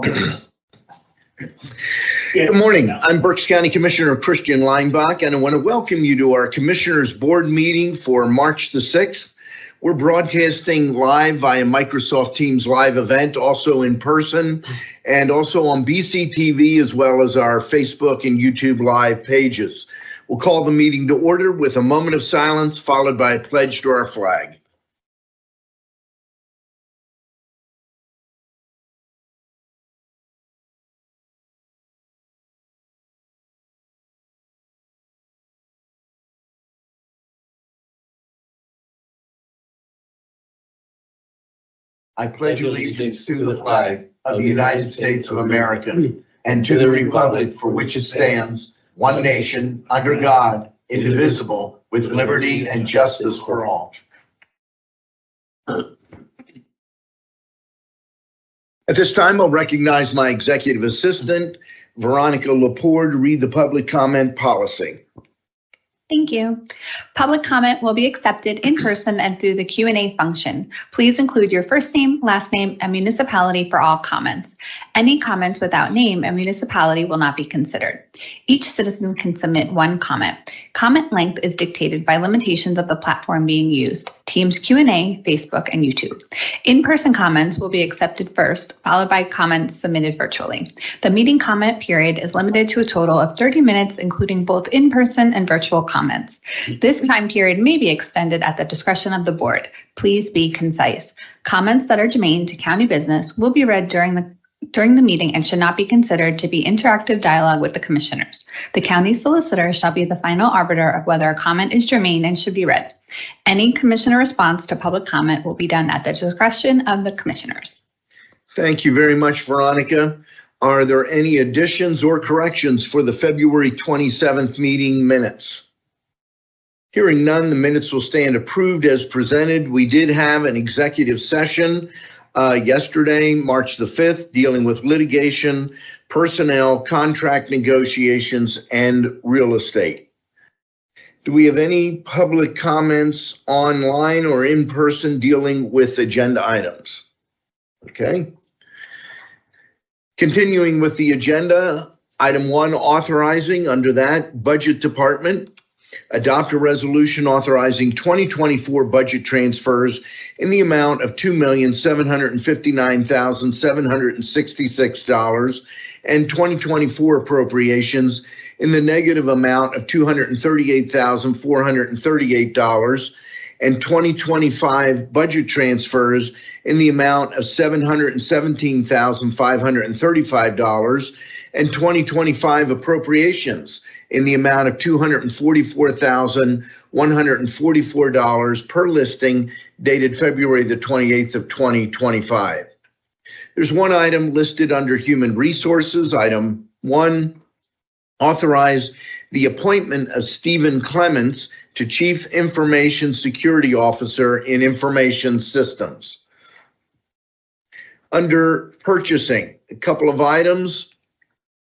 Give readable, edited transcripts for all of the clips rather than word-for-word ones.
Good morning. I'm Berks County Commissioner Christian Leinbach, and I want to welcome you to our Commissioners Board meeting for March the 6th. We're broadcasting live via Microsoft Teams live event, also in person, and also on BCTV, as well as our Facebook and YouTube live pages. We'll call the meeting to order with a moment of silence, followed by a pledge to our flag. I pledge allegiance to the flag of the United States of America and to the republic for which it stands, one nation, under God, indivisible, with liberty and justice for all. At this time, I'll recognize my executive assistant, Veronica Lepore, to read the public comment policy. Thank you. Public comment will be accepted in person and through the Q&A function. Please include your first name, last name, and municipality for all comments. Any comments without name and municipality will not be considered. Each citizen can submit one comment. Comment length is dictated by limitations of the platform being used, Teams Q&A, Facebook, and YouTube. In-person comments will be accepted first, followed by comments submitted virtually. The meeting comment period is limited to a total of 30 minutes, including both in-person and virtual comments. This time period may be extended at the discretion of the board. Please be concise. Comments that are germane to county business will be read during the meeting and should not be considered to be interactive dialogue with the commissioners. The county solicitor shall be the final arbiter of whether a comment is germane and should be read. Any commissioner response to public comment will be done at the discretion of the commissioners. Thank you very much, Veronica. Are there any additions or corrections for the February 27th meeting minutes? Hearing none, the minutes will stand approved as presented. We did have an executive session yesterday, March the 5th, dealing with litigation, personnel, contract negotiations, and real estate. Do we have any public comments online or in person dealing with agenda items? Okay. Continuing with the agenda, item 1, authorizing under that budget department. Adopt a resolution authorizing 2024 budget transfers in the amount of $2,759,766 and 2024 appropriations in the negative amount of $238,438 and 2025 budget transfers in the amount of $717,535 and 2025 appropriations in the amount of $244,144 per listing dated February the 28th of 2025. There's one item listed under Human Resources. Item 1, authorize the appointment of Stephen Clements to Chief Information Security Officer in Information Systems. Under purchasing, a couple of items.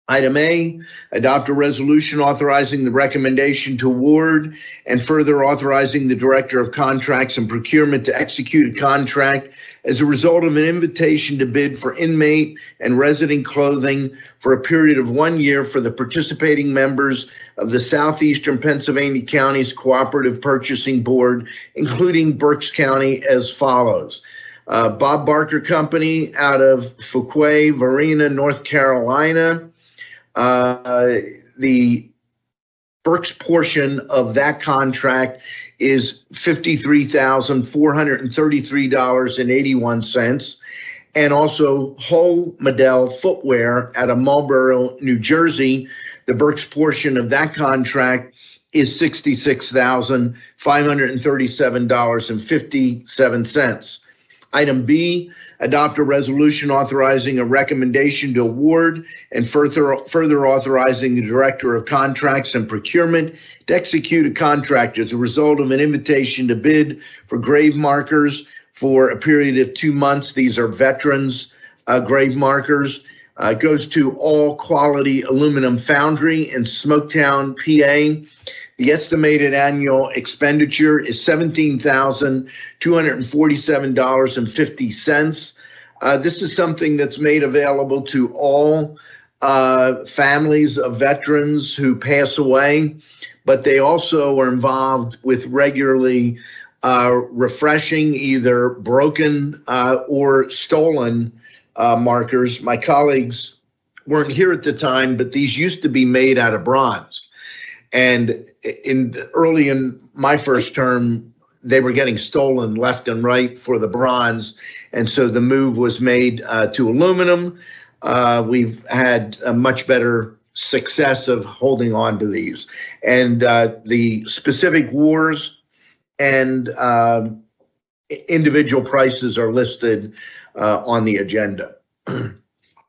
Item A, adopt a resolution authorizing the recommendation to award and further authorizing the Director of Contracts and Procurement to execute a contract as a result of an invitation to bid for inmate and resident clothing for a period of 1 year for the participating members of the Southeastern Pennsylvania Counties Cooperative Purchasing Board, including Berks County, as follows. Bob Barker Company out of Fuquay, Varina, North Carolina. The Berks portion of that contract is $53,433.81. And also Hull Medell Footwear out of Marlboro, New Jersey. The Berks portion of that contract is $66,537.57. Item B, adopt a resolution authorizing a recommendation to award and further authorizing the Director of Contracts and Procurement to execute a contract as a result of an invitation to bid for grave markers for a period of 2 months. These are veterans grave markers. It goes to All Quality Aluminum Foundry in Smoketown, PA. The estimated annual expenditure is $17,247.50. This is something that's made available to all families of veterans who pass away, but they also are involved with regularly refreshing either broken or stolen markers. My colleagues weren't here at the time, but these used to be made out of bronze. And early in my first term, they were getting stolen left and right for the bronze. And so the move was made to aluminum. We've had a much better success of holding on to these. And the specific wars and individual prices are listed on the agenda.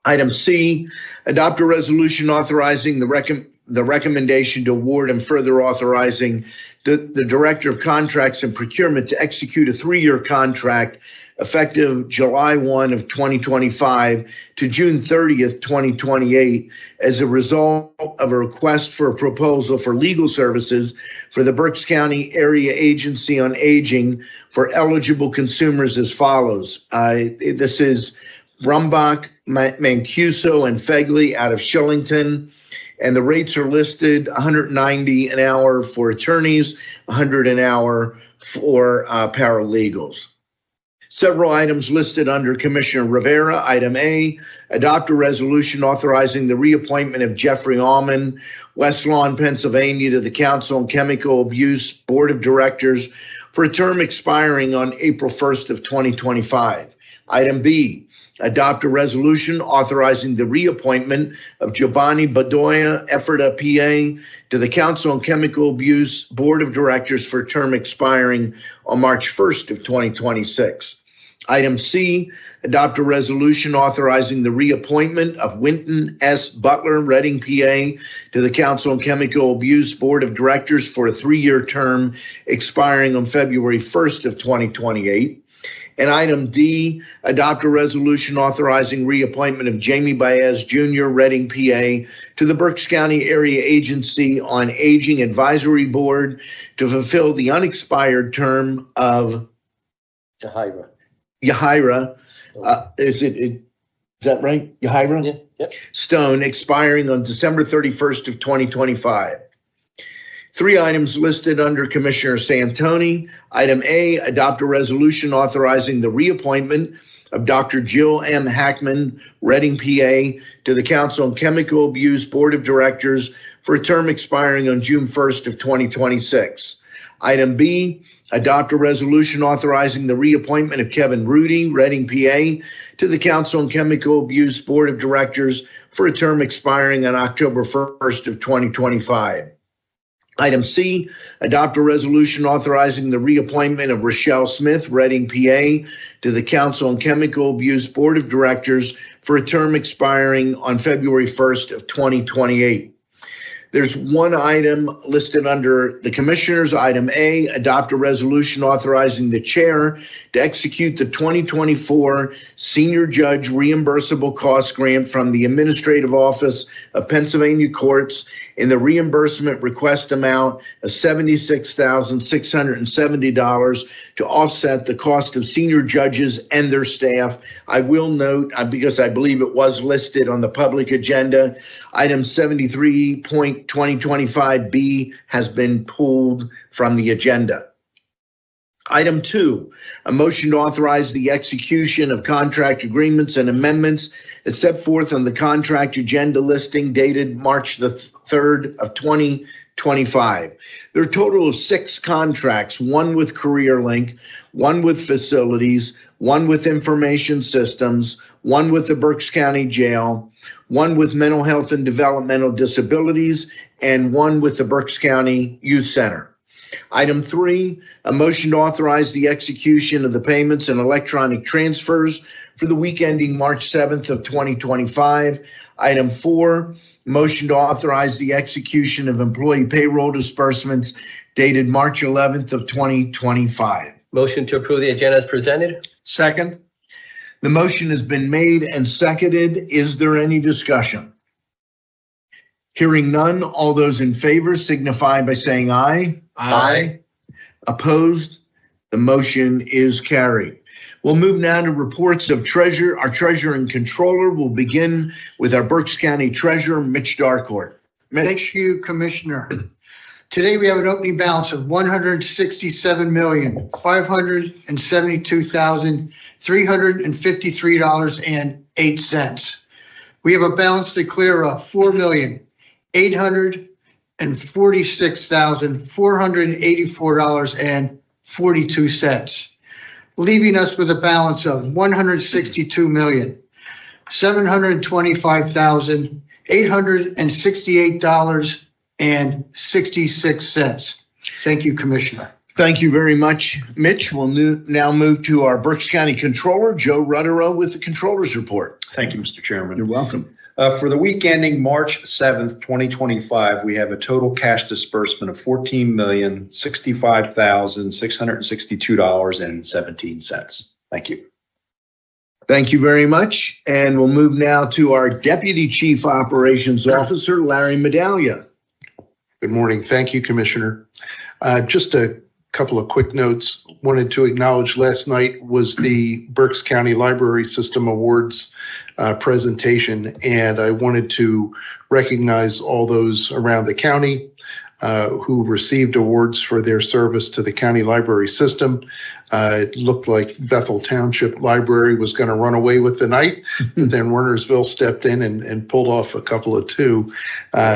Item C, adopt a resolution authorizing the recommendation to award and further authorizing the Director of Contracts and Procurement to execute a 3-year contract effective July 1 of 2025 to June 30th, 2028, as a result of a request for a proposal for legal services for the Berks County Area Agency on Aging for eligible consumers as follows. This is Brumbach, Mancuso, and Fegley out of Shillington. And the rates are listed $190 an hour for attorneys, $100 an hour for paralegals. Several items listed under Commissioner Rivera. Item A, adopt a resolution authorizing the reappointment of Jeffrey Allman, West Lawn, Pennsylvania, to the Council on Chemical Abuse Board of Directors for a term expiring on April 1st of 2025. Item B, adopt a resolution authorizing the reappointment of Giovanni Bedoya, Ephrata, PA, to the Council on Chemical Abuse Board of Directors for a term expiring on March 1st of 2026. Item C, adopt a resolution authorizing the reappointment of Winton S. Butler, Reading, PA, to the Council on Chemical Abuse Board of Directors for a 3-year term expiring on February 1st of 2028. And item D, adopt a resolution authorizing reappointment of Jamie Baez Jr., Reading, PA, to the Berks County Area Agency on Aging Advisory Board to fulfill the unexpired term of Yahira. Is that right? Yahira? Yeah. Yep. Stone, expiring on December 31st of 2025. 3 items listed under Commissioner Santoni. Item A, adopt a resolution authorizing the reappointment of Dr. Jill M. Hackman, Reading, PA, to the Council on Chemical Abuse Board of Directors for a term expiring on June 1st of 2026. Item B, adopt a resolution authorizing the reappointment of Kevin Rudy, Reading, PA, to the Council on Chemical Abuse Board of Directors for a term expiring on October 1st of 2025. Item C, adopt a resolution authorizing the reappointment of Rochelle Smith, Reading, PA, to the Council on Chemical Abuse Board of Directors for a term expiring on February 1st of 2028. There's one item listed under the Commissioners. Item A, adopt a resolution authorizing the chair to execute the 2024 Senior Judge Reimbursable Cost Grant from the Administrative Office of Pennsylvania Courts in the reimbursement request amount of $76,670 to offset the cost of senior judges and their staff. I will note, because I believe it was listed on the public agenda, item 73.2025B has been pulled from the agenda. Item 2, a motion to authorize the execution of contract agreements and amendments as set forth on the contract agenda listing dated March the 3rd of 2025. There are a total of 6 contracts, 1 with CareerLink, 1 with Facilities, 1 with Information Systems, 1 with the Berks County Jail, 1 with Mental Health and Developmental Disabilities, and 1 with the Berks County Youth Center. Item 3, a motion to authorize the execution of the payments and electronic transfers for the week ending March 7th of 2025. Item 4, motion to authorize the execution of employee payroll disbursements dated March 11th of 2025. Motion to approve the agenda as presented. Second. The motion has been made and seconded. Is there any discussion? Hearing none, all those in favor signify by saying aye. Aye. Opposed? The motion is carried. We'll move now to reports of treasurer. Our treasurer and controller will begin with our Berks County Treasurer, Mitch Darcourt. Mitch. Thank you, Commissioner. Today we have an opening balance of $167,572,353.08. We have a balance to clear of $4,846,484.42, leaving us with a balance of $162,725,868.66. Thank you, Commissioner. Thank you very much, Mitch. We'll now move to our Berks County Controller, Joe Rutterow, with the Controller's Report. Thank you, Mr. Chairman. You're welcome. For the week ending March 7th, 2025, we have a total cash disbursement of $14,065,662.17. Thank you. Thank you very much. And we'll move now to our Deputy Chief Operations Officer, Larry Medaglia. Good morning. Thank you, Commissioner. Just a couple of quick notes. Wanted to acknowledge last night was the Berks County Library System Awards presentation, and I wanted to recognize all those around the county who received awards for their service to the county library system. It looked like Bethel Township Library was going to run away with the night, but then Wernersville stepped in and pulled off a couple of two.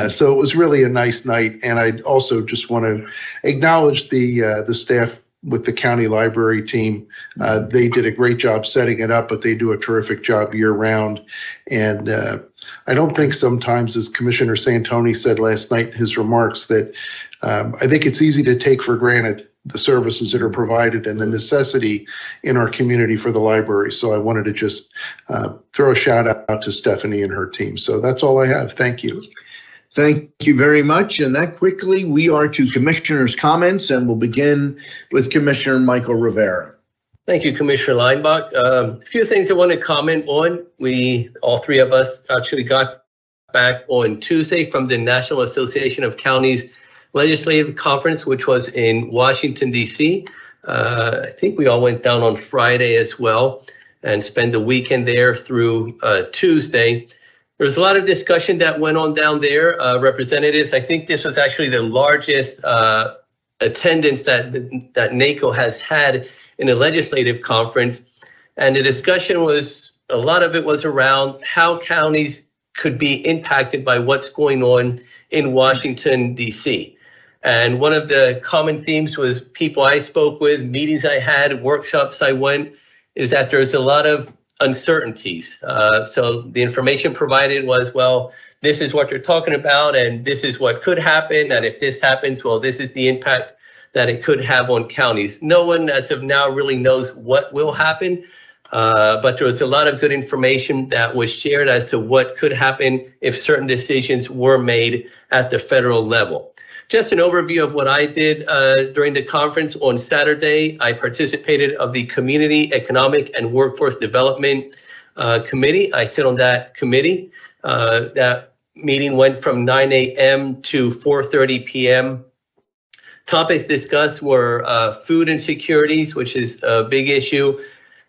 So it was really a nice night. And I also just want to acknowledge the staff with the county library team. They did a great job setting it up, but they do a terrific job year round. And I don't think sometimes, as Commissioner Santoni said last night in his remarks, that I think it's easy to take for granted the services that are provided and the necessity in our community for the library. So I wanted to just throw a shout out to Stephanie and her team. So that's all I have. Thank you. Thank you very much. And that quickly, we are to Commissioner's comments, and we'll begin with Commissioner Michael Rivera. Thank you, Commissioner Leinbach. A few things I want to comment on. All three of us actually got back on Tuesday from the National Association of Counties Legislative Conference, which was in Washington, D.C. I think we all went down on Friday as well and spent the weekend there through Tuesday. There was a lot of discussion that went on down there. Representatives, I think this was actually the largest attendance that NACO has had in a legislative conference. And the discussion was, a lot of it was around how counties could be impacted by what's going on in Washington, D.C. And one of the common themes was people I spoke with, meetings I had, workshops I went, is that there's a lot of uncertainties. So the information provided was, well, this is what you're talking about, and this is what could happen. And if this happens, well, this is the impact that it could have on counties. No one as of now really knows what will happen, but there was a lot of good information that was shared as to what could happen if certain decisions were made at the federal level. Just an overview of what I did during the conference. On Saturday, I participated of the Community Economic and Workforce Development Committee. I sit on that committee. That meeting went from 9 a.m. to 4:30 p.m. Topics discussed were food insecurities, which is a big issue,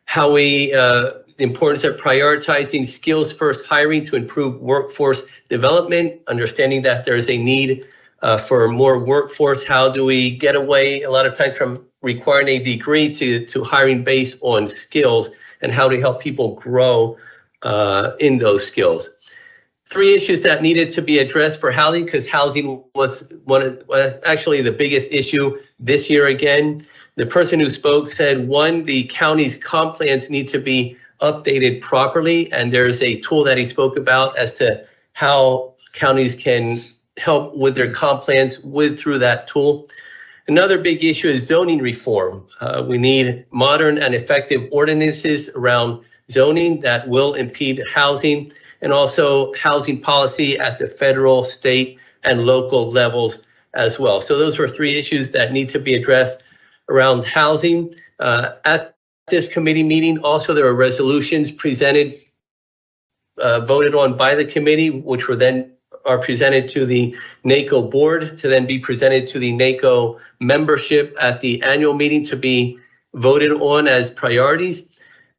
how the importance of prioritizing skills-first hiring to improve workforce development, understanding that there's a need for more workforce. How do we get away a lot of times from requiring a degree to hiring based on skills, and how to help people grow in those skills. Three issues that needed to be addressed for housing, because housing was actually the biggest issue this year again. The person who spoke said, one, the county's comp plans need to be updated properly, and there's a tool that he spoke about as to how counties can help with their comp plans through that tool. Another big issue is zoning reform. We need modern and effective ordinances around zoning that will impede housing, and also housing policy at the federal, state, and local levels as well. So those were three issues that need to be addressed around housing. At this committee meeting, also there were resolutions presented, voted on by the committee, which are presented to the NACO board to then be presented to the NACO membership at the annual meeting to be voted on as priorities.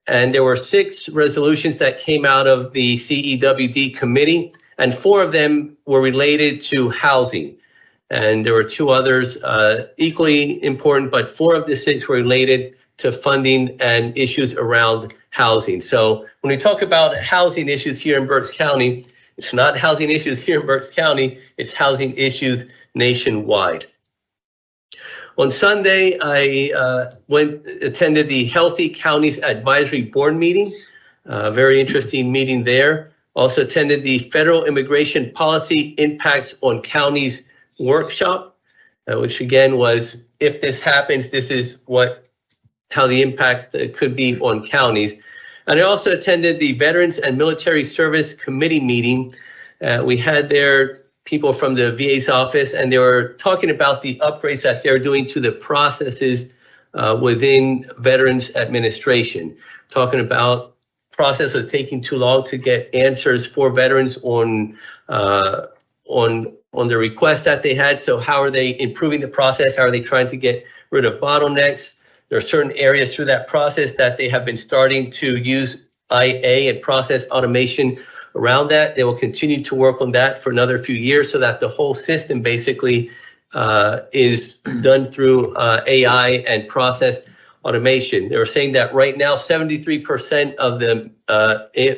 And there were 6 resolutions that came out of the CEWD committee, and 4 of them were related to housing. And there were 2 others equally important, but 4 of the 6 were related to funding and issues around housing. So when we talk about housing issues here in Berks County, it's not housing issues here in Berks County, it's housing issues nationwide. On Sunday, I attended the Healthy Counties Advisory Board meeting, very interesting meeting there. Also attended the Federal Immigration Policy Impacts on Counties workshop, which again was, if this happens, this is how the impact could be on counties. And I also attended the Veterans and Military Service Committee meeting. We had there people from the VA's office, and they were talking about the upgrades that they're doing to the processes within Veterans Administration. Talking about process was taking too long to get answers for veterans on the request that they had. So how are they improving the process? How are they trying to get rid of bottlenecks? There are certain areas through that process that they have been starting to use IA and process automation around that. They will continue to work on that for another few years so that the whole system basically is done through AI and process automation. They were saying that right now, 73% of the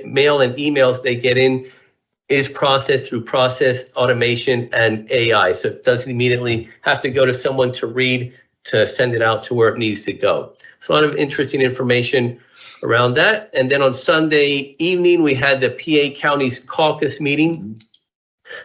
mail and emails they get in is processed through process automation and AI. So it doesn't immediately have to go to someone to read to send it out to where it needs to go. So a lot of interesting information around that. And then on Sunday evening, we had the PA Counties Caucus meeting.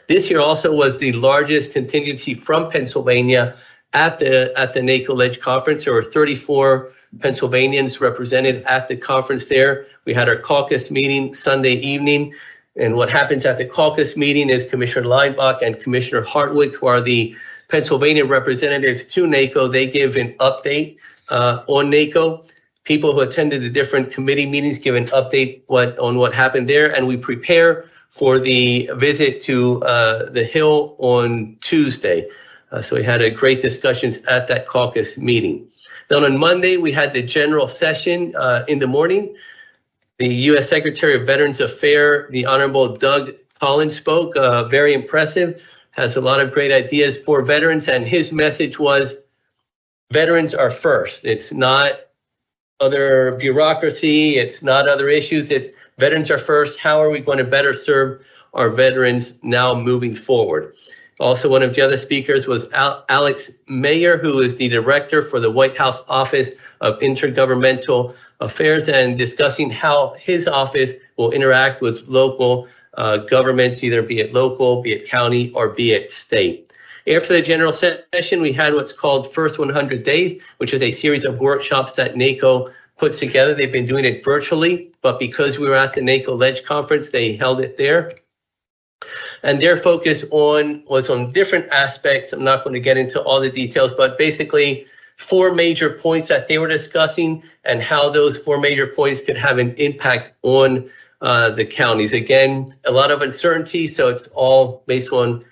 This year also was the largest contingency from Pennsylvania at the NACO Ledge Conference. There were 34 Pennsylvanians represented at the conference there. We had our caucus meeting Sunday evening. And what happens at the caucus meeting is Commissioner Leinbach and Commissioner Hartwick, who are the Pennsylvania representatives to NACO, they give an update on NACO. People who attended the different committee meetings give an update on what happened there, and we prepare for the visit to the Hill on Tuesday. So we had a great discussions at that caucus meeting. Then on Monday, we had the general session in the morning. The U.S. Secretary of Veterans Affairs, the Honorable Doug Collins, spoke, very impressive, has a lot of great ideas for veterans, and his message was, veterans are first. It's not other bureaucracy, it's not other issues, it's veterans are first. How are we going to better serve our veterans now moving forward? Also, one of the other speakers was Alex Mayer, who is the director for the White House Office of Intergovernmental Affairs, and discussing how his office will interact with local governments, either be it local, be it county, or be it state. After the general session, we had what's called First 100 Days, which is a series of workshops that NACO puts together. They've been doing it virtually, but because we were at the NACO Ledge Conference, they held it there. And their focus was on different aspects. I'm not going to get into all the details, but basically 4 major points that they were discussing and how those 4 major points could have an impact on the counties. Again, a lot of uncertainty, so it's all based on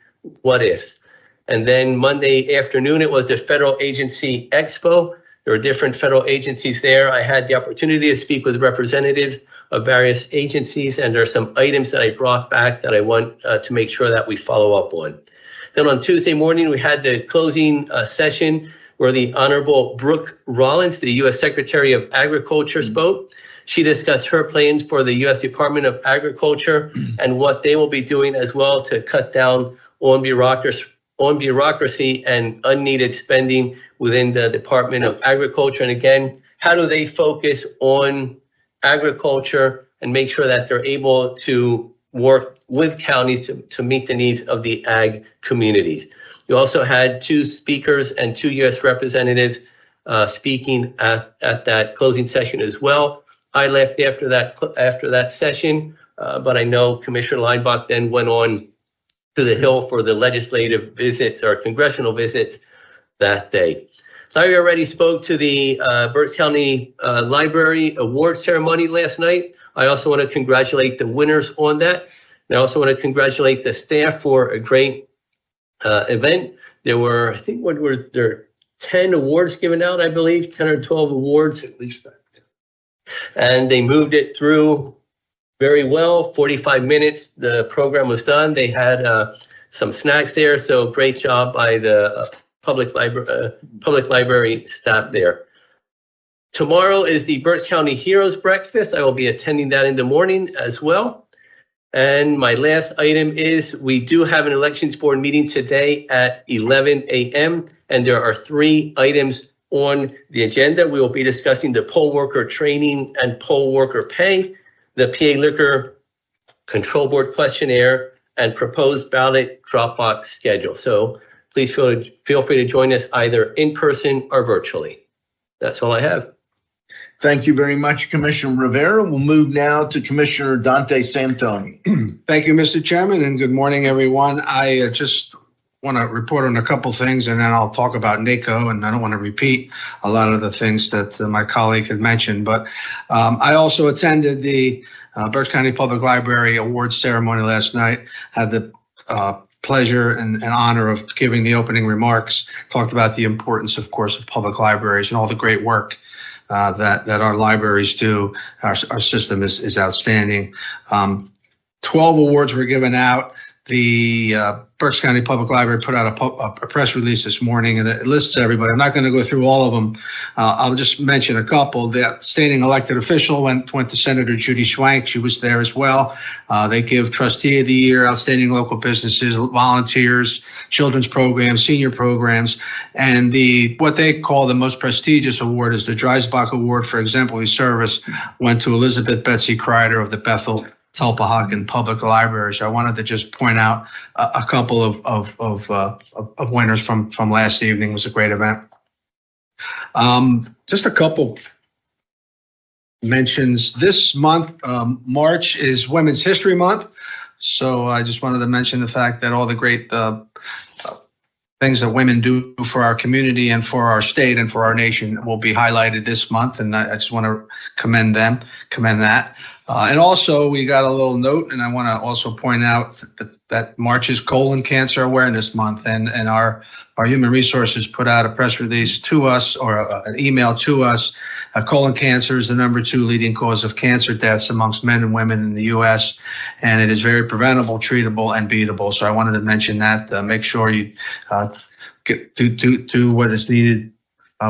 what ifs. And then Monday afternoon, it was the Federal Agency Expo. There were different federal agencies there. I had the opportunity to speak with representatives of various agencies, and there are some items that I brought back that I want to make sure that we follow up on. Then on Tuesday morning, we had the closing session where the Honorable Brooke Rollins, the U.S. Secretary of Agriculture, spoke. She discussed her plans for the U.S. Department of Agriculture and what they will be doing as well to cut down on bureaucracy and unneeded spending within the Department of Agriculture. And again, how do they focus on agriculture and make sure that they're able to work with counties to meet the needs of the ag communities. You also had 2 speakers and 2 U.S. representatives speaking at that closing session as well. I left after that session, but I know Commissioner Leinbach then went on to the Hill for the legislative visits or congressional visits that day. Larry already spoke to the Berks County Library Award ceremony last night. I also want to congratulate the winners on that. And I also want to congratulate the staff for a great event. There were, I think, what were there, 10 awards given out, I believe, 10 or 12 awards. At least that. And they moved it through very well. 45 minutes, the program was done. They had some snacks there, so great job by the public library staff there. Tomorrow is the Berks County Heroes Breakfast. I will be attending that in the morning as well. And my last item is we do have an elections board meeting today at 11 a.m. and there are 3 items on the agenda. We will be discussing the poll worker training and poll worker pay, the PA Liquor Control Board questionnaire, and proposed ballot drop box schedule. So please feel free to join us either in person or virtually. That's all I have. Thank you very much, Commissioner Rivera. We'll move now to Commissioner Dante Santoni. Thank you, Mr. Chairman, and good morning, everyone. I just want to report on a couple things, and then I'll talk about NACO, and I don't want to repeat a lot of the things that my colleague had mentioned, but I also attended the Berks County Public Library Awards ceremony last night, had the pleasure and honor of giving the opening remarks, talked about the importance, of course, of public libraries and all the great work that our libraries do. Our system is outstanding. 12 awards were given out. The Berks County Public Library put out a press release this morning, and it lists everybody. I'm not going to go through all of them. I'll just mention a couple. The outstanding elected official went to Senator Judy Schwank. She was there as well. They give Trustee of the Year, outstanding local businesses, volunteers, children's programs, senior programs, and what they call the most prestigious award is the Dreisbach Award for exemplary service went to Elizabeth Betsy Kreider of the Bethel Tulpehocken Public Library. So I wanted to just point out a couple of winners from last evening. It was a great event. Just a couple mentions. This month, March is Women's History Month. So I just wanted to mention the fact that all the great things that women do for our community and for our state and for our nation will be highlighted this month. And I just want to commend that. And also, we got a little note, and I want to also point out that March is Colon Cancer Awareness Month, and our Human Resources put out a press release to us, or an email to us. Colon cancer is the #2 leading cause of cancer deaths amongst men and women in the U.S., and it is very preventable, treatable, and beatable. So I wanted to mention that. Make sure you do what is needed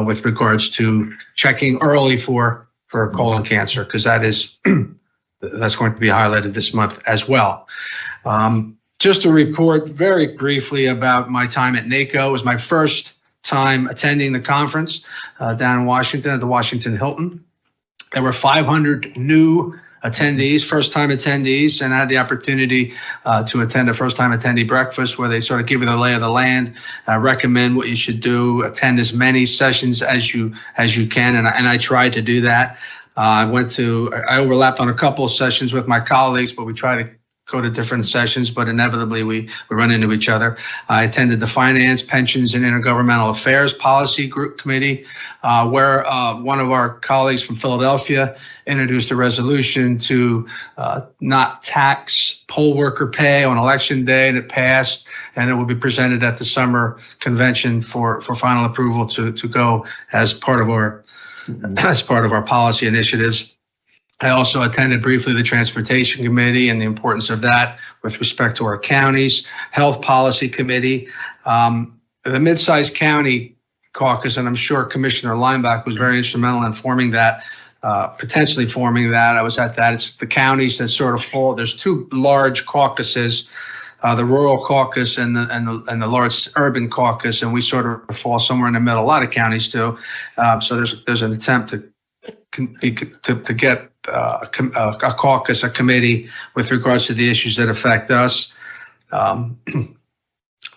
with regards to checking early for colon cancer, because that's going to be highlighted this month as well. Just to report very briefly about my time at NACO. It was my first time attending the conference down in Washington at the Washington Hilton. There were 500 new attendees, first-time attendees, and I had the opportunity to attend a first-time attendee breakfast where they sort of give you the lay of the land, recommend what you should do, attend as many sessions as you can, and I tried to do that. I overlapped on a couple of sessions with my colleagues, but we try to go to different sessions, but inevitably we run into each other. I attended the Finance, Pensions, and Intergovernmental Affairs Policy Group Committee, where one of our colleagues from Philadelphia introduced a resolution to not tax poll worker pay on election day, and it passed, and it will be presented at the summer convention for final approval to go as part of our policy initiatives. I also attended briefly the Transportation Committee and the importance of that with respect to our counties, Health Policy Committee, the Mid-Sized County Caucus, and I'm sure Commissioner Lineback was very instrumental in forming that, potentially forming that. I was at that. It's the counties that sort of fall. There's 2 large caucuses, the Rural Caucus and the large Urban Caucus, and we sort of fall somewhere in the middle. A lot of counties do. So there's an attempt to get a caucus, a committee with regards to the issues that affect us. I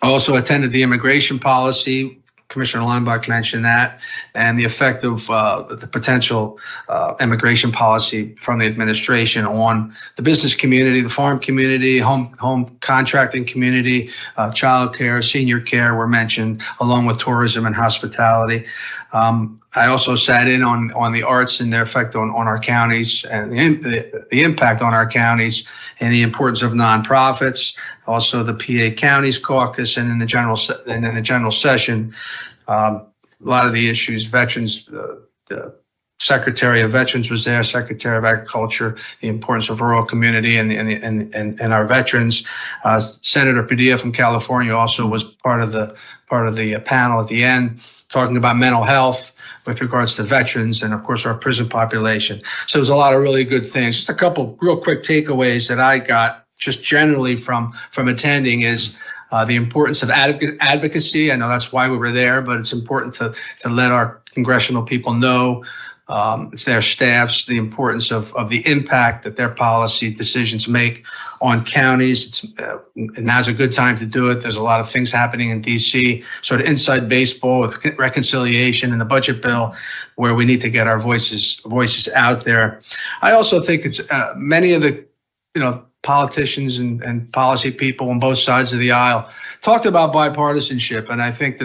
also attended the immigration policy. Commissioner Lineback mentioned that, and the effect of the potential immigration policy from the administration on the business community, the farm community, home contracting community, child care, senior care were mentioned, along with tourism and hospitality. I also sat in on the arts and their effect on our counties, and the impact on our counties, and the importance of nonprofits. Also, the PA Counties Caucus, and in the general session, lot of the issues. Veterans, the Secretary of Veterans was there, Secretary of Agriculture, the importance of rural community and our veterans. Senator Padilla from California also was part of the panel at the end, talking about mental health with regards to veterans and, of course, our prison population. So there's a lot of really good things. Just a couple real quick takeaways that I got just generally from attending is the importance of advocacy. I know that's why we were there, but it's important to let our congressional people know, it's their staffs, the importance of the impact that their policy decisions make on counties. Now's a good time to do it. There's a lot of things happening in DC, sort of inside baseball with reconciliation and the budget bill, where we need to get our voices out there. I also think it's many of the, politicians and policy people on both sides of the aisle talked about bipartisanship. And I think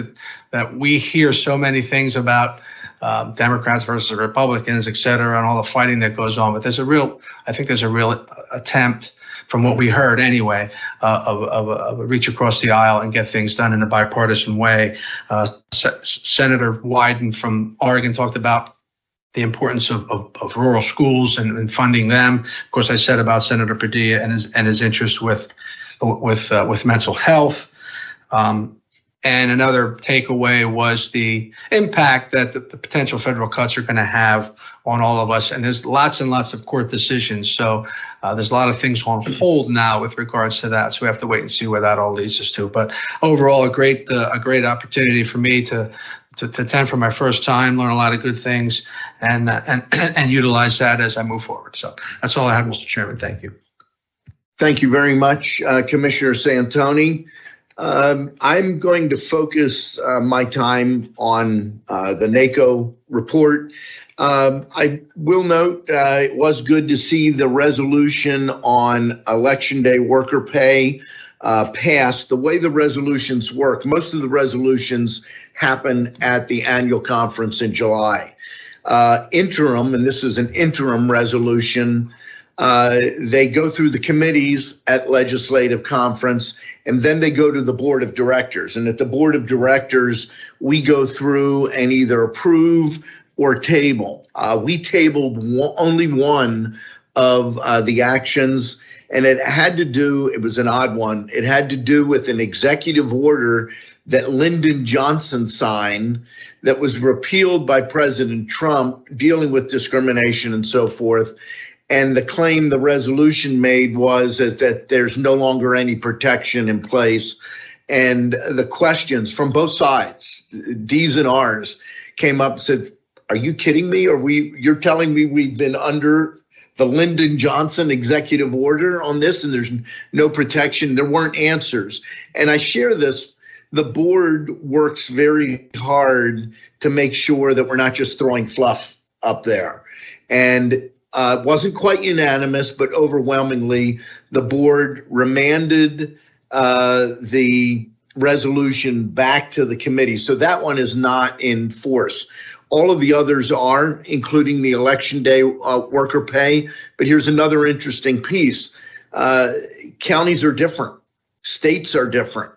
that we hear so many things about Democrats versus Republicans, et cetera, and all the fighting that goes on. But there's a real attempt, from what we heard anyway, of a reach across the aisle and get things done in a bipartisan way. Senator Wyden from Oregon talked about the importance of rural schools and funding them. Of course, I said about Senator Padilla and his interest with mental health. And another takeaway was the impact that the potential federal cuts are going to have on all of us. And there's lots and lots of court decisions. So there's a lot of things on hold now with regards to that. So we have to wait and see where that all leads us to. But overall, a great opportunity for me to attend for my first time, learn a lot of good things, and utilize that as I move forward. So that's all I have, Mr. Chairman. Thank you. Thank you very much, Commissioner Santoni. I'm going to focus my time on the NACO report. I will note it was good to see the resolution on Election Day worker pay passed. The way the resolutions work, most of the resolutions happen at the annual conference in July. Interim, and this is an interim resolution, they go through the committees at legislative conference, and then they go to the board of directors. And at the board of directors, we go through and either approve or table. We tabled only one of the actions, and it was an odd one. It had to do with an executive order that Lyndon Johnson signed that was repealed by President Trump, dealing with discrimination and so forth. And the claim the resolution made was that there's no longer any protection in place. And the questions from both sides, D's and R's, came up and said, are you kidding me? You're telling me we've been under the Lyndon Johnson executive order on this and there's no protection? There weren't answers. And I share this. The board works very hard to make sure that we're not just throwing fluff up there. And it wasn't quite unanimous, but overwhelmingly, the board remanded the resolution back to the committee. So that one is not in force. All of the others are, including the Election Day worker pay. But here's another interesting piece. Counties are different. States are different.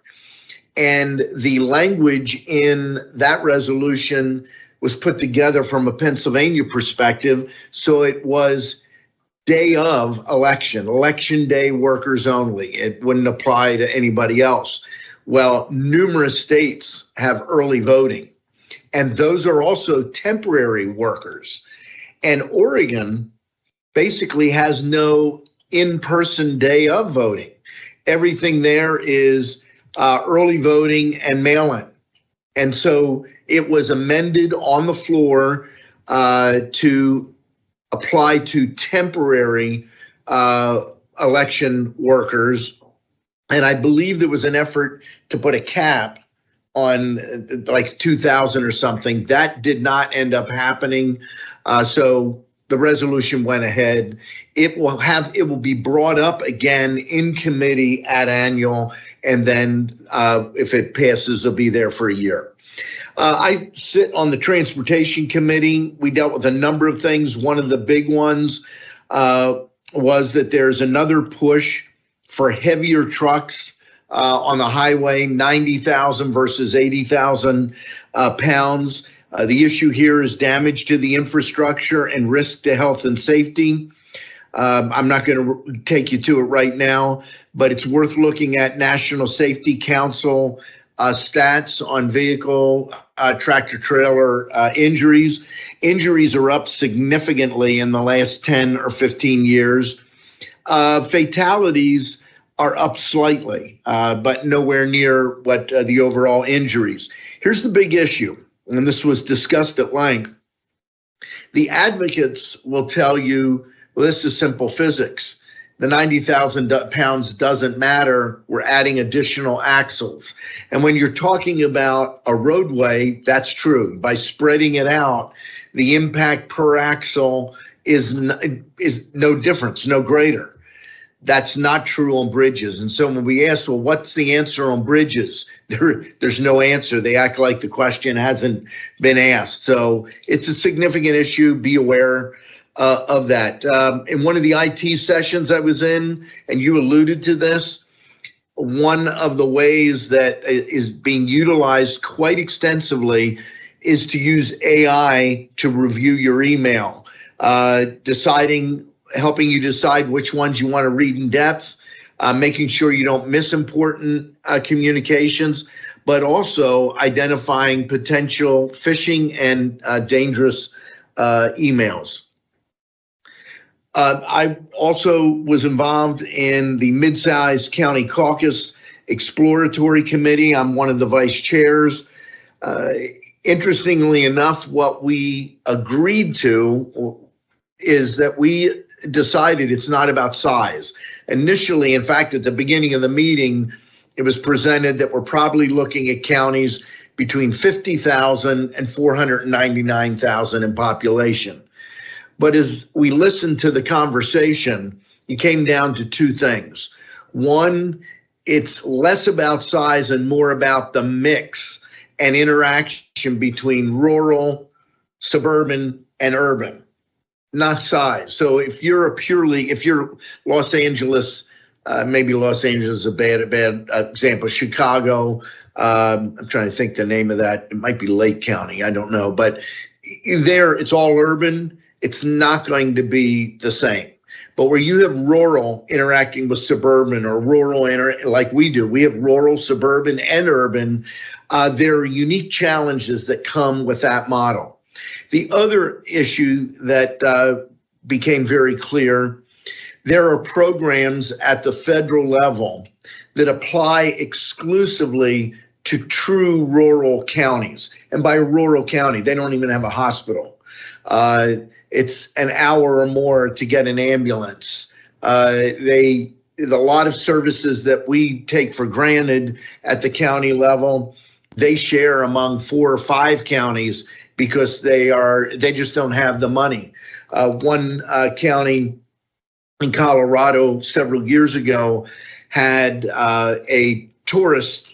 And the language in that resolution was put together from a Pennsylvania perspective. So it was day of election day workers only. It wouldn't apply to anybody else. Well, numerous states have early voting, and those are also temporary workers. And Oregon basically has no in-person day of voting. Everything there is early voting and mail-in. And so it was amended on the floor to apply to temporary election workers. And I believe there was an effort to put a cap on like 2,000 or something. That did not end up happening. So the resolution went ahead. It will be brought up again in committee at annual, and then if it passes, it'll be there for a year. I sit on the Transportation Committee. We dealt with a number of things. One of the big ones was that there's another push for heavier trucks on the highway, 90,000 versus 80,000. pounds. The issue here is damage to the infrastructure and risk to health and safety. I'm not going to take you to it right now, but it's worth looking at National Safety Council stats on vehicle tractor trailer injuries. Injuries are up significantly in the last 10 or 15 years. Fatalities are up slightly, but nowhere near what the overall injuries. Here's the big issue, and this was discussed at length. The advocates will tell you, well, this is simple physics. The 90,000 pounds doesn't matter. We're adding additional axles. And when you're talking about a roadway, that's true. By spreading it out, the impact per axle is no difference, no greater. That's not true on bridges. And so when we ask, well, what's the answer on bridges? There's no answer. They act like the question hasn't been asked. So it's a significant issue. Be aware of that. In one of the IT sessions I was in, and you alluded to this, one of the ways that is being utilized quite extensively is to use AI to review your email, helping you decide which ones you want to read in depth, making sure you don't miss important communications, but also identifying potential phishing and dangerous emails. I also was involved in the Mid-Size County Caucus Exploratory Committee. I'm one of the vice chairs. Interestingly enough, what we agreed to is that we decided it's not about size. Initially, in fact, at the beginning of the meeting, it was presented that we're probably looking at counties between 50,000 and 499,000 in population. But as we listened to the conversation, it came down to two things. One, it's less about size and more about the mix and interaction between rural, suburban, and urban, not size. So if you're Los Angeles, maybe Los Angeles is a bad example, Chicago, I'm trying to think the name of that. It might be Lake County, I don't know. But there, it's all urban. It's not going to be the same. But where you have rural interacting with suburban or rural like we do, we have rural, suburban, and urban. There are unique challenges that come with that model. The other issue that became very clear, there are programs at the federal level that apply exclusively to true rural counties. And by rural county, they don't even have a hospital. It's an hour or more to get an ambulance. A lot of services that we take for granted at the county level, they share among 4 or 5 counties because they just don't have the money. One county in Colorado several years ago had a tourist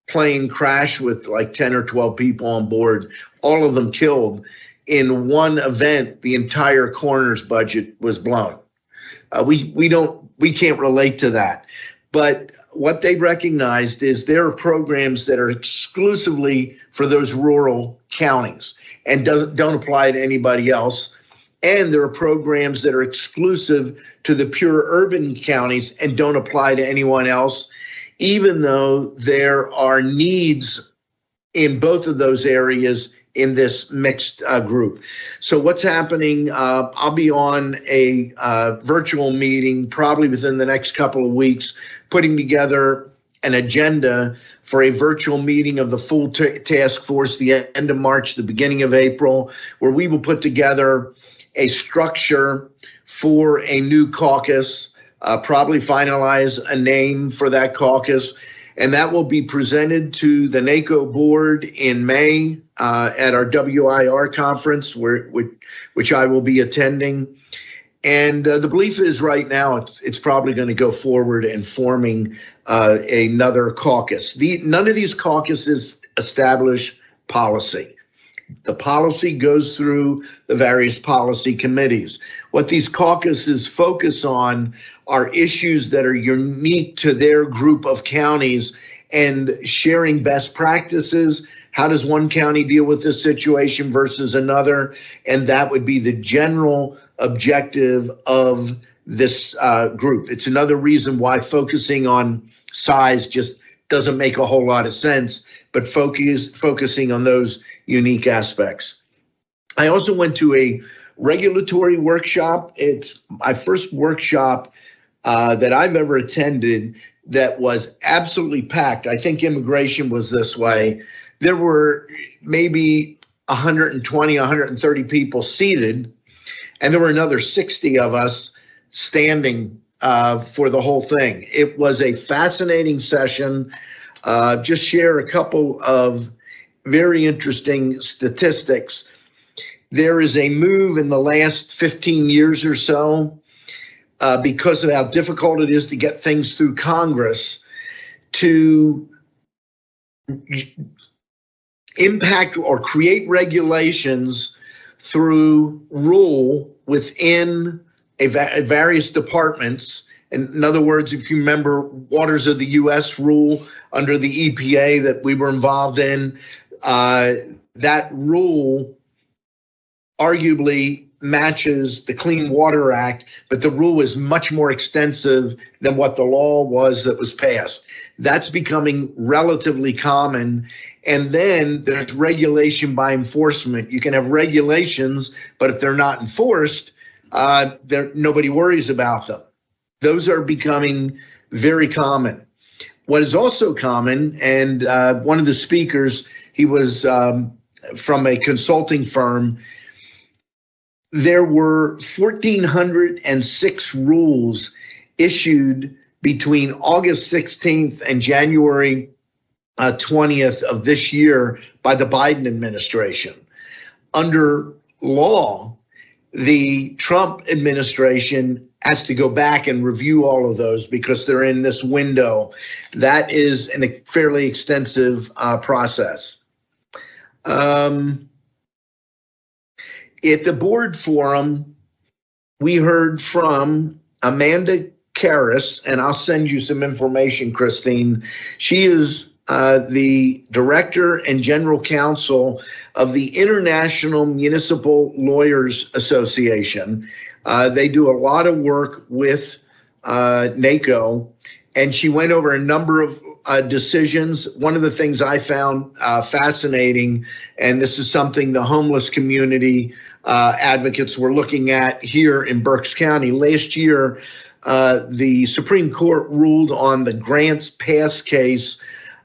plane crash with like 10 or 12 people on board, all of them killed. In one event, the entire coroner's budget was blown. We can't relate to that. But what they recognized is there are programs that are exclusively for those rural counties and don't apply to anybody else. And there are programs that are exclusive to the pure urban counties and don't apply to anyone else, even though there are needs in both of those areas in this mixed group. So what's happening, I'll be on a virtual meeting probably within the next couple of weeks, putting together an agenda for a virtual meeting of the full task force the end of March, the beginning of April, where we will put together a structure for a new caucus, probably finalize a name for that caucus, and that will be presented to the NACO board in May at our WIR conference, which I will be attending. And the belief is right now it's probably going to go forward and forming another caucus. None of these caucuses establish policy. The policy goes through the various policy committees. What these caucuses focus on are issues that are unique to their group of counties and sharing best practices. How does one county deal with this situation versus another? And that would be the general objective of this group. It's another reason why focusing on size just doesn't make a whole lot of sense, but focusing on those unique aspects. I also went to a regulatory workshop. It's my first workshop that I've ever attended that was absolutely packed. I think immigration was this way. There were maybe 120, 130 people seated, and there were another 60 of us standing for the whole thing. It was a fascinating session. Just share a couple of very interesting statistics. There is a move in the last 15 years or so, because of how difficult it is to get things through Congress, to impact or create regulations through rule within various departments. In other words, if you remember Waters of the U.S. rule under the EPA that we were involved in, that rule arguably matches the Clean Water Act, but the rule is much more extensive than what the law was that was passed. That's becoming relatively common. And then there's regulation by enforcement. You can have regulations, but if they're not enforced, nobody worries about them. Those are becoming very common. What is also common, and one of the speakers, he was from a consulting firm. There were 1,406 rules issued between August 16th and January 20th of this year by the Biden administration. Under law, the Trump administration has to go back and review all of those because they're in this window. That is a fairly extensive process. At the board forum, we heard from Amanda Karras, and I'll send you some information, Christine. She is the director and general counsel of the International Municipal Lawyers Association. They do a lot of work with NACO, and she went over a number of decisions. One of the things I found fascinating, and this is something the homeless community advocates were looking at here in Berks County. Last year, the Supreme Court ruled on the Grants Pass case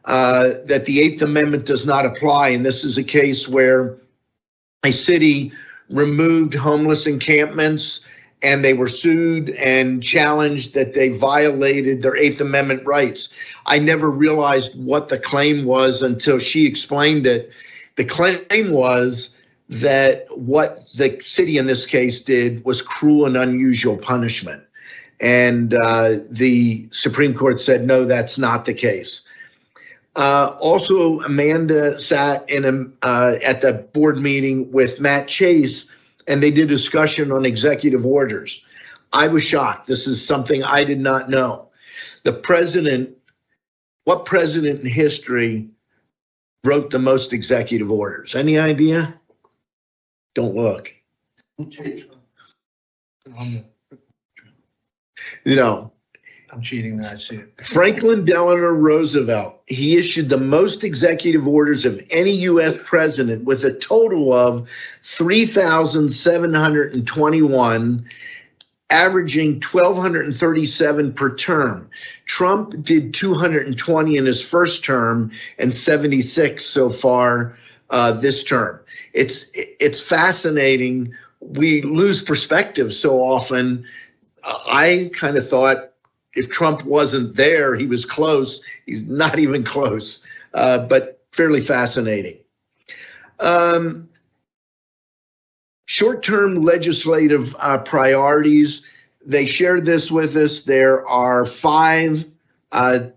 that the Eighth Amendment does not apply. And this is a case where a city removed homeless encampments and they were sued and challenged that they violated their Eighth Amendment rights. I never realized what the claim was until she explained it. The claim was that what the city in this case did was cruel and unusual punishment. And the Supreme Court said, no, that's not the case. Also, Amanda sat in at the board meeting with Matt Chase, and they did a discussion on executive orders. I was shocked. This is something I did not know. What president in history wrote the most executive orders? Any idea? Don't look. No. I'm cheating, I see it. Franklin Delano Roosevelt. He issued the most executive orders of any U.S. president with a total of 3,721, averaging 1,237 per term. Trump did 220 in his first term and 76 so far this term. It's fascinating. We lose perspective so often. I kind of thought if Trump wasn't there, he was close. He's not even close, but fairly fascinating. Short-term legislative priorities. They shared this with us. There are 5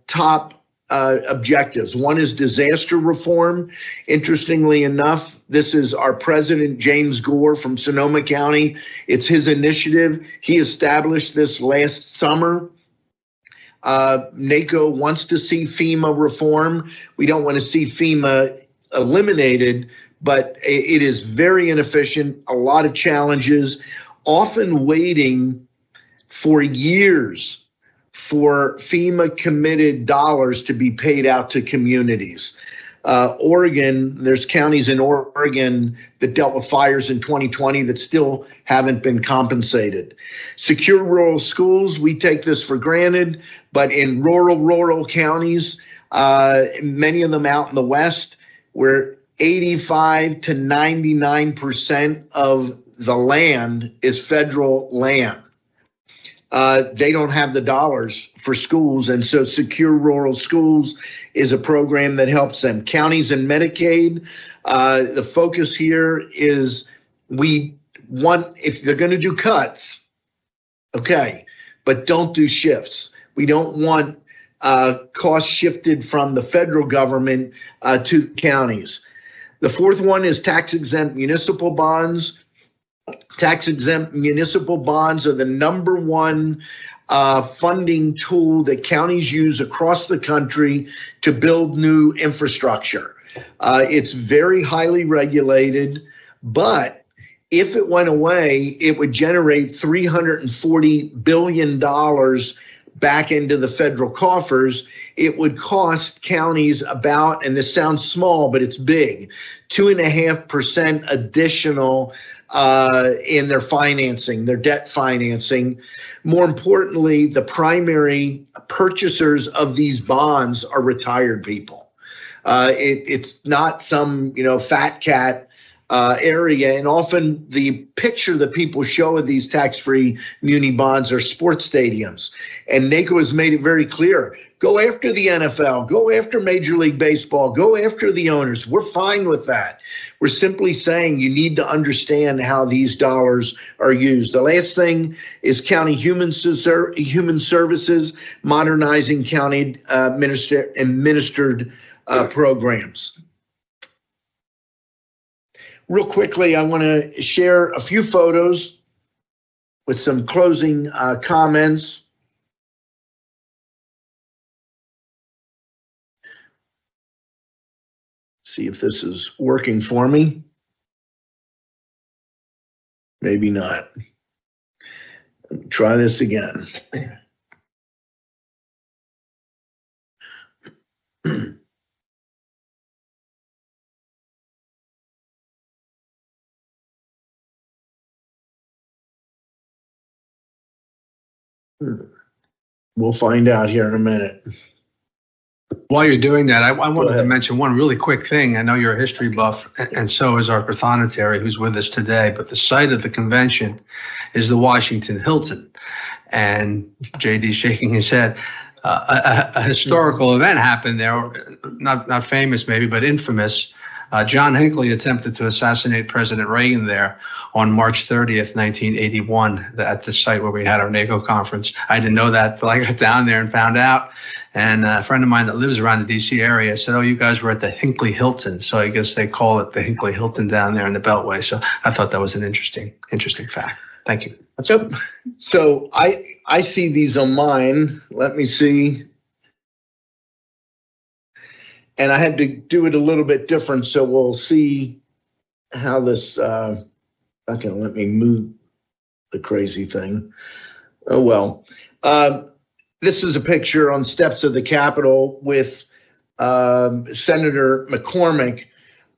top objectives. One is disaster reform. Interestingly enough, this is our president, James Gore from Sonoma County. It's his initiative. He established this last summer. NACO wants to see FEMA reform. We don't want to see FEMA eliminated, but it is very inefficient, a lot of challenges, often waiting for years for FEMA committed dollars to be paid out to communities. Oregon, there's counties in Oregon that dealt with fires in 2020 that still haven't been compensated. Secure rural schools, we take this for granted, but in rural counties, many of them out in the West, where 85 to 99% of the land is federal land. They don't have the dollars for schools, and so Secure Rural Schools is a program that helps them. Counties and Medicaid, the focus here is we want, if they're going to do cuts, okay, but don't do shifts. We don't want costs shifted from the federal government to the counties. The fourth one is tax-exempt municipal bonds. Tax-exempt municipal bonds are the number one funding tool that counties use across the country to build new infrastructure. It's very highly regulated, but if it went away, it would generate $340 billion back into the federal coffers. It would cost counties about, and this sounds small, but it's big, 2.5% additional in their financing, their debt financing. More importantly, the primary purchasers of these bonds are retired people. It's not some, fat cat area. And often the picture that people show of these tax-free muni bonds are sports stadiums. And NACO has made it very clear. Go after the NFL, go after Major League Baseball, go after the owners. We're fine with that. We're simply saying you need to understand how these dollars are used. The last thing is county human services, modernizing county administered programs. Real quickly, I want to share a few photos with some closing comments. See if this is working for me. Maybe not. Try this again. We'll find out here in a minute. While you're doing that, I wanted to mention one really quick thing. I know you're a history buff, and so is our prothonotary who's with us today, but the site of the convention is the Washington Hilton. And JD's shaking his head. A historical event happened there, not famous maybe, but infamous. John Hinckley attempted to assassinate President Reagan there on March 30th, 1981, at the site where we had our NACO conference. I didn't know that until I got down there and found out. And a friend of mine that lives around the DC area said, "Oh, you guys were at the Hinckley Hilton." So I guess they call it the Hinckley Hilton down there in the Beltway. So I thought that was an interesting fact. Thank you. So I see these on mine. Let me see. And I had to do it a little bit different, so we'll see how this, okay, let me move the crazy thing. Oh, well. This is a picture on the steps of the Capitol with Senator McCormick.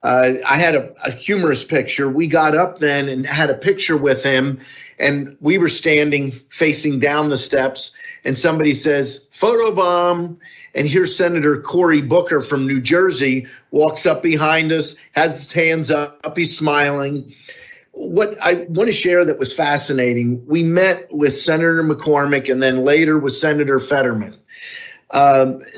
I had a humorous picture. We got up then and had a picture with him, and we were standing facing down the steps, and somebody says, "Photobomb." And here's Senator Cory Booker from New Jersey, walks up behind us, has his hands up, he's smiling. What I want to share that was fascinating, we met with Senator McCormick and then later with Senator Fetterman.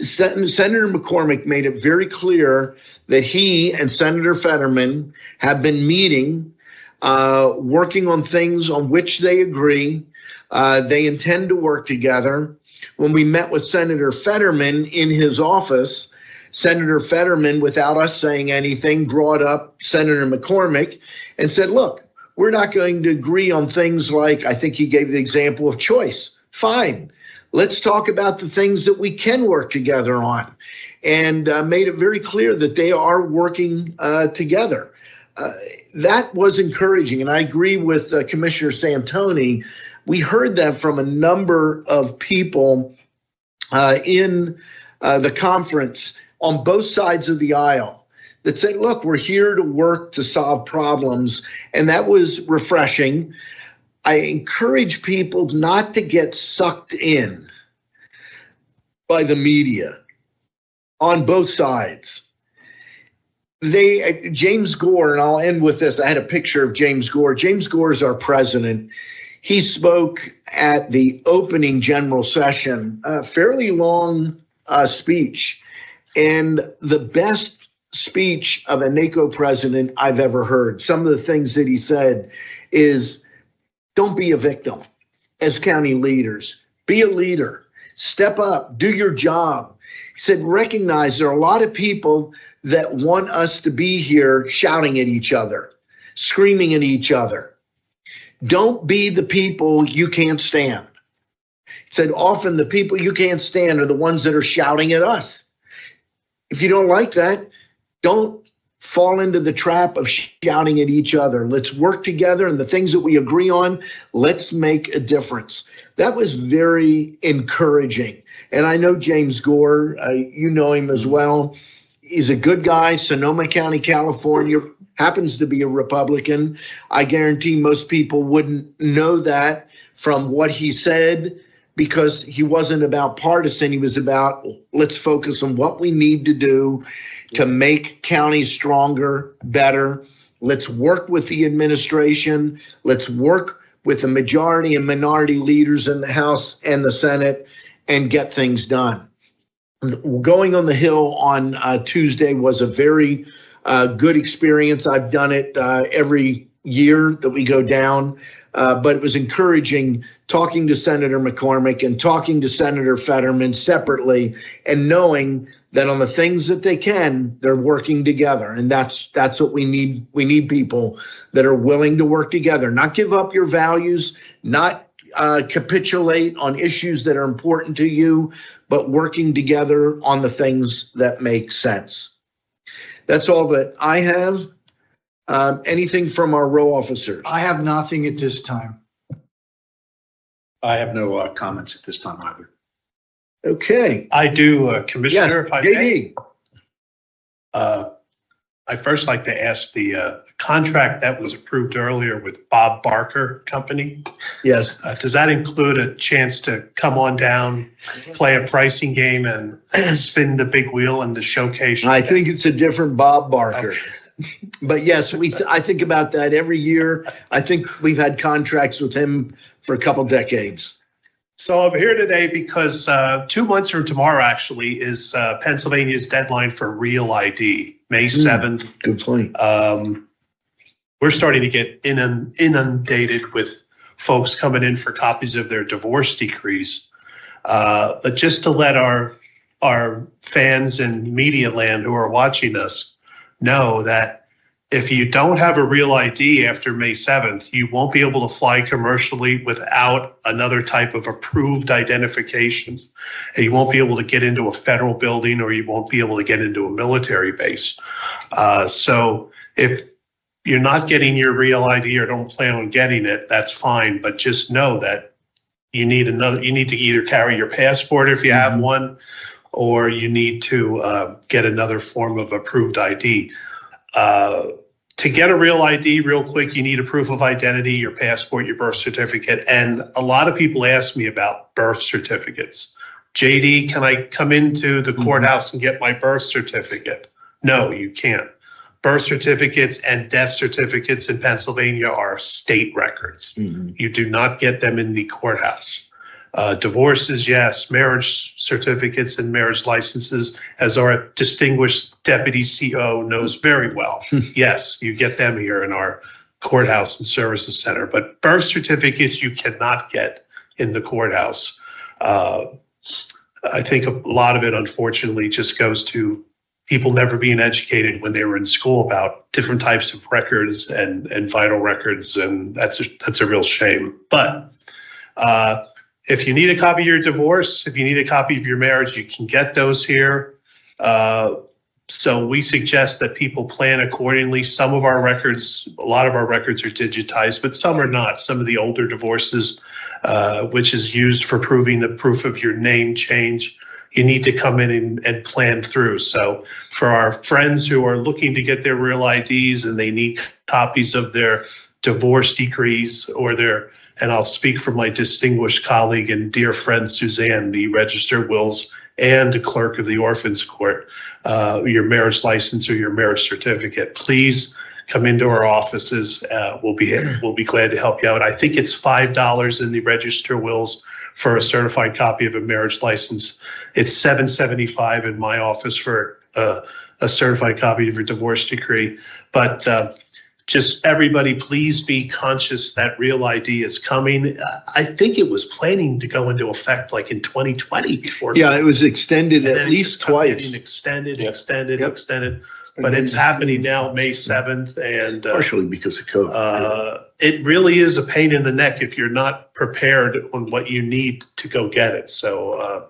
Senator McCormick made it very clear that he and Senator Fetterman have been meeting, working on things on which they agree. They intend to work together. When we met with Senator Fetterman in his office, Senator Fetterman, without us saying anything, brought up Senator McCormick and said, "Look, we're not going to agree on things like," I think he gave the example of choice. Fine. Let's talk about the things that we can work together on, and made it very clear that they are working together. That was encouraging, and I agree with Commissioner Santoni. We heard that from a number of people in the conference on both sides of the aisle that said, look, we're here to work to solve problems, and that was refreshing. I encourage people not to get sucked in by the media on both sides. James Gore, and I'll end with this. I had a picture of James Gore. James Gore is our president. He spoke at the opening general session, a fairly long speech, and the best speech of a NACO president I've ever heard. Some of the things that he said is, don't be a victim as county leaders. Be a leader. Step up. Do your job. He said, recognize there are a lot of people that want us to be here shouting at each other, screaming at each other. Don't be the people you can't stand. He said, often the people you can't stand are the ones that are shouting at us. If you don't like that, don't fall into the trap of shouting at each other. Let's work together, and the things that we agree on, let's make a difference. That was very encouraging. And I know James Gore, you know him as well. He's a good guy, Sonoma County, California, happens to be a Republican. I guarantee most people wouldn't know that from what he said, because he wasn't about partisan. He was about, let's focus on what we need to do to make counties stronger, better. Let's work with the administration. Let's work with the majority and minority leaders in the House and the Senate and get things done. Going on the Hill on Tuesday was a very good experience. I've done it every year that we go down, but it was encouraging talking to Senator McCormick and talking to Senator Fetterman separately, and knowing that on the things that they can, they're working together. And that's what we need. We need people that are willing to work together, not give up your values, not capitulate on issues that are important to you, but working together on the things that make sense. That's all that I have. Anything from our row officers? I have nothing at this time. I have no comments at this time either. Okay. I do, Commissioner, if I may. JD. I'd first like to ask the contract that was approved earlier with Bob Barker Company. Yes. Does that include a chance to come on down, play a pricing game, and spin the big wheel in the showcase? I think it's a different Bob Barker. Okay. But yes, I think about that every year. I think we've had contracts with him for a couple decades. So I'm here today because 2 months from tomorrow actually is Pennsylvania's deadline for Real ID, May 7th. Good point. We're starting to get inundated with folks coming in for copies of their divorce decrees. But just to let our fans in media land who are watching us know that if you don't have a Real ID after May 7th, you won't be able to fly commercially without another type of approved identification. And you won't be able to get into a federal building, or you won't be able to get into a military base. So if you're not getting your Real ID or don't plan on getting it, that's fine. But just know that you need to either carry your passport if you have one, or you need to get another form of approved ID. To get a Real ID real quick, you need a proof of identity, your passport, your birth certificate. And a lot of people ask me about birth certificates. JD, can I come into the courthouse and get my birth certificate? No, you can't. Birth certificates and death certificates in Pennsylvania are state records. You do not get them in the courthouse. Divorces, yes. Marriage certificates and marriage licenses, as our distinguished deputy CO knows very well. Yes, you get them here in our courthouse and services center. But birth certificates you cannot get in the courthouse. I think a lot of it, unfortunately, just goes to people never being educated when they were in school about different types of records and vital records, and that's a real shame. But if you need a copy of your divorce, if you need a copy of your marriage, you can get those here. So we suggest that people plan accordingly. Some of our records, a lot of our records are digitized, but some are not. Some of the older divorces, which is used for proving the proof of your name change, you need to come in and plan through. So for our friends who are looking to get their real IDs and they need copies of their divorce decrees or their, and I'll speak for my distinguished colleague and dear friend Suzanne, the Register of Wills and the clerk of the Orphans Court, your marriage license or your marriage certificate, please come into our offices. We'll be glad to help you out. I think it's $5 in the Register of Wills for a certified copy of a marriage license. It's $7.75 in my office for a certified copy of your divorce decree. But just everybody, please be conscious that Real ID is coming. I think it was planning to go into effect like in 2020 before. Yeah, it was extended at least twice. Extended. It's But it's happening now, May 7th, and partially because of COVID. it really is a pain in the neck if you're not prepared on what you need to go get it. So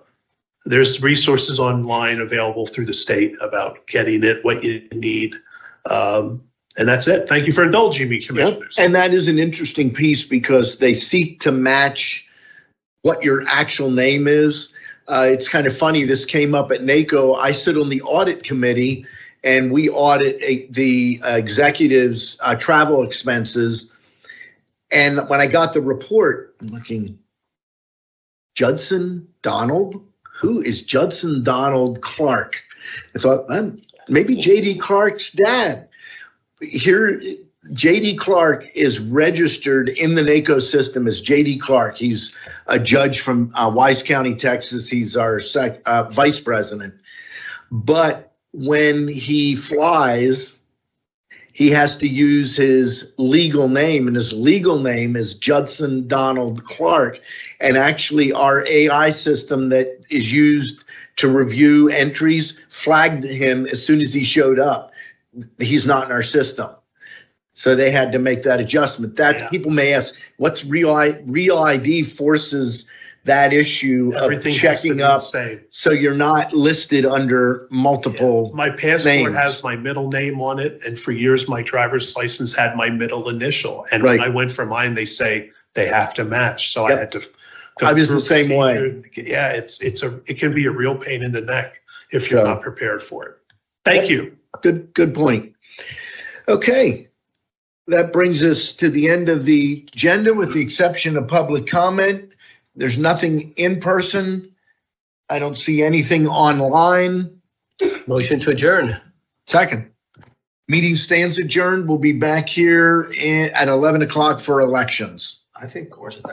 there's resources online available through the state about getting it, what you need. And that's it. Thank you for indulging me, Commissioners. Yep. And that is an interesting piece because they seek to match what your actual name is. It's kind of funny. This came up at NACO. I sit on the audit committee and we audit the executives' travel expenses. And when I got the report, I'm looking, Judson Donald? Who is Judson Donald Clark? I thought, maybe J.D. Clark's dad. Here, J.D. Clark is registered in the NACO system as J.D. Clark. He's a judge from Wise County, Texas. He's our vice president. But when he flies, he has to use his legal name, and his legal name is Judson Donald Clark. And actually, our AI system that is used to review entries flagged him as soon as he showed up. He's not in our system. So they had to make that adjustment. People may ask, what's Real ID forces that issue Everything of checking up so you're not listed under multiple My passport names. has my middle name on it, and for years my driver's license had my middle initial. And Right. when I went for mine, they say they have to match. So Yep. I had to go I was through the same way. Yeah, it can be a real pain in the neck if you're So- not prepared for it. Thank you. Good point. Okay. That brings us to the end of the agenda with the exception of public comment. There's nothing in person. I don't see anything online. Motion to adjourn. Second. Meeting stands adjourned. We'll be back here at 11 o'clock for elections. I think course of